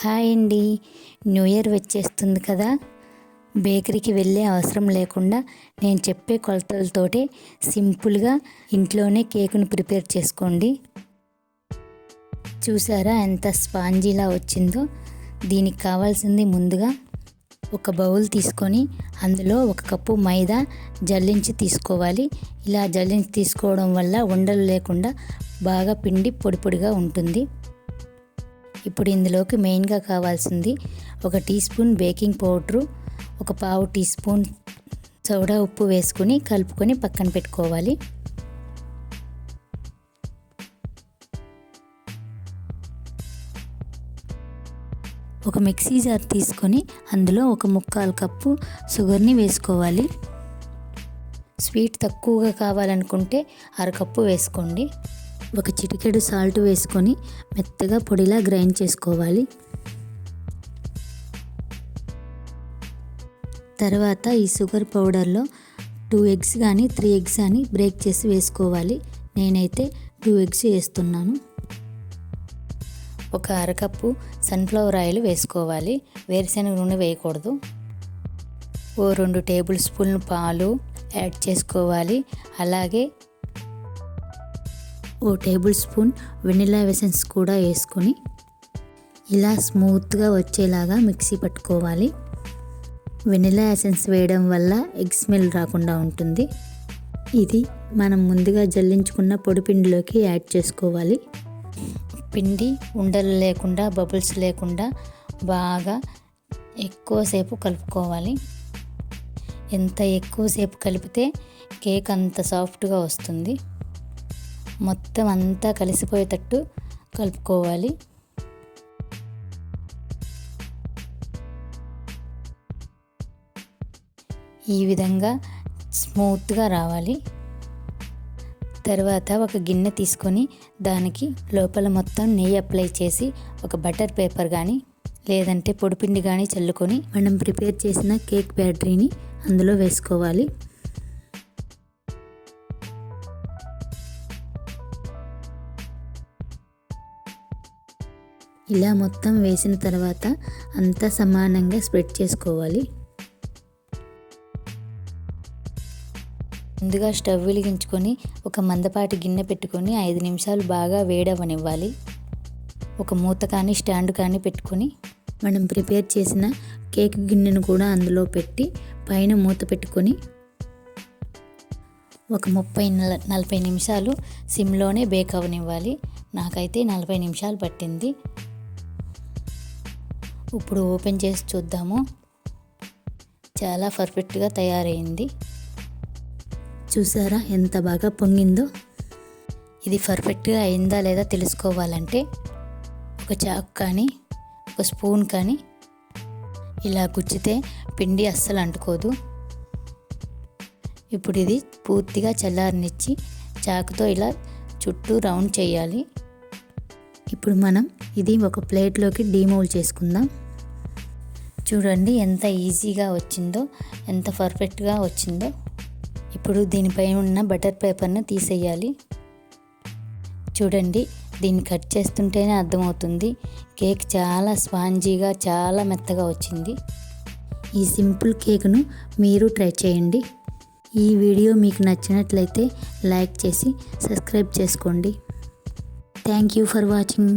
Hi అండి. New year వచ్చేస్తుంది కదా, బేకరీకి వెళ్ళే అవసరం లేకుండా నేను చెప్పే కొలతలతోటే సింపుల్గా ఇంట్లోనే కేకును ప్రిపేర్ చేసుకోండి. చూసారా ఎంత స్పాంజీలా వచ్చిందో. దీనికి కావాల్సింది ముందుగా ఒక బౌల్ తీసుకొని అందులో 1 కప్పు మైదా జల్లించి తీసుకోవాలి. ఇలా జల్లించి తీసుకోవడం వల్ల ఉండలు లేకుండా బాగా పిండి పొడి పొడిగా ఉంటుంది. ఇప్పుడు ఇందులోకి మెయిన్గా కావాల్సింది 1 teaspoon baking powder, 1/4 teaspoon soda ఉప్పు వేసుకొని కలుపుకొని పక్కన పెట్టుకోవాలి. ఒక మిక్సీ జార్ తీసుకొని అందులో 1/4 కప్పు షుగర్ని వేసుకోవాలి. స్వీట్ తక్కువగా కావాలనుకుంటే 1/2 కప్పు వేసుకోండి. 1 చిటికెడు సాల్ట్ వేసుకొని మెత్తగా పొడిలా గ్రైండ్ చేసుకోవాలి. తర్వాత ఈ షుగర్ పౌడర్లో 2 ఎగ్స్ కానీ 3 ఎగ్స్ కానీ బ్రేక్ చేసి వేసుకోవాలి. నేనైతే 2 ఎగ్స్ వేస్తున్నాను. 1 అరకప్పు సన్ఫ్లవర్ ఆయిల్ వేసుకోవాలి. వేరుశనగ నూనె వేయకూడదు. 2 టేబుల్ స్పూన్లు పాలు యాడ్ చేసుకోవాలి. అలాగే 1 టేబుల్ స్పూన్ వెనిలా ఎసెన్స్ కూడా వేసుకొని ఇలా స్మూత్గా వచ్చేలాగా మిక్సీ పట్టుకోవాలి. వెనిలా ఎసెన్స్ వేయడం వల్ల ఎగ్ స్మెల్ రాకుండా ఉంటుంది. ఇది మనం ముందుగా జల్లించుకున్న పొడి పిండిలోకి యాడ్ చేసుకోవాలి. పిండి ఉండలు లేకుండా బబుల్స్ లేకుండా బాగా ఎక్కువసేపు కలుపుకోవాలి. ఎంత ఎక్కువసేపు కలిపితే కేక్ అంత సాఫ్ట్గా వస్తుంది. మొత్తం అంతా కలిసిపోయేటట్టు కలుపుకోవాలి. ఈ విధంగా స్మూత్గా రావాలి. తర్వాత ఒక గిన్నె తీసుకొని దానికి లోపల మొత్తం నెయ్యి అప్లై చేసి ఒక బటర్ పేపర్ కానీ లేదంటే పొడిపిండి కానీ చల్లుకొని మనం ప్రిపేర్ చేసిన కేక్ బ్యాటరీని అందులో వేసుకోవాలి. ఇలా మొత్తం వేసిన తర్వాత అంతా సమానంగా స్ప్రెడ్ చేసుకోవాలి. ముందుగా స్టవ్ వెలిగించుకొని ఒక మందపాటి గిన్నె పెట్టుకొని 5 నిమిషాలు బాగా వేడవనివ్వాలి. ఒక మూత కానీ స్టాండ్ కానీ పెట్టుకొని మనం ప్రిపేర్ చేసిన కేక్ గిన్నెను కూడా అందులో పెట్టి పైన మూత పెట్టుకొని ఒక 30-40 నిమిషాలు సిమ్లోనే బేక్ అవనివ్వాలి. నాకైతే 40 నిమిషాలు పట్టింది. ఇప్పుడు ఓపెన్ చేసి చూద్దాము. చాలా పర్ఫెక్ట్గా తయారైంది. చూసారా ఎంత బాగా పొంగిందో. ఇది పర్ఫెక్ట్గా అయిందా లేదా తెలుసుకోవాలంటే ఒక చాకు కానీ ఒక స్పూన్ కానీ ఇలా గుచ్చితే పిండి అస్సలు అంటుకోదు. ఇప్పుడు ఇది పూర్తిగా చల్లారనిచ్చి చాకుతో ఇలా చుట్టూ రౌండ్ చేయాలి. ఇప్పుడు మనం ఇది ఒక ప్లేట్లోకి డీమోల్డ్ చేసుకుందాం. చూడండి ఎంత ఈజీగా వచ్చిందో, ఎంత పర్ఫెక్ట్గా వచ్చిందో. ఇప్పుడు దీనిపై ఉన్న బటర్ పేపర్ను తీసేయాలి. చూడండి, దీన్ని కట్ చేస్తుంటేనే అర్థమవుతుంది కేక్ చాలా స్పాంజీగా చాలా మెత్తగా వచ్చింది. ఈ సింపుల్ కేక్ను మీరు ట్రై చేయండి. ఈ వీడియో మీకు నచ్చినట్లయితే లైక్ చేసి సబ్స్క్రైబ్ చేసుకోండి. Thank you for watching.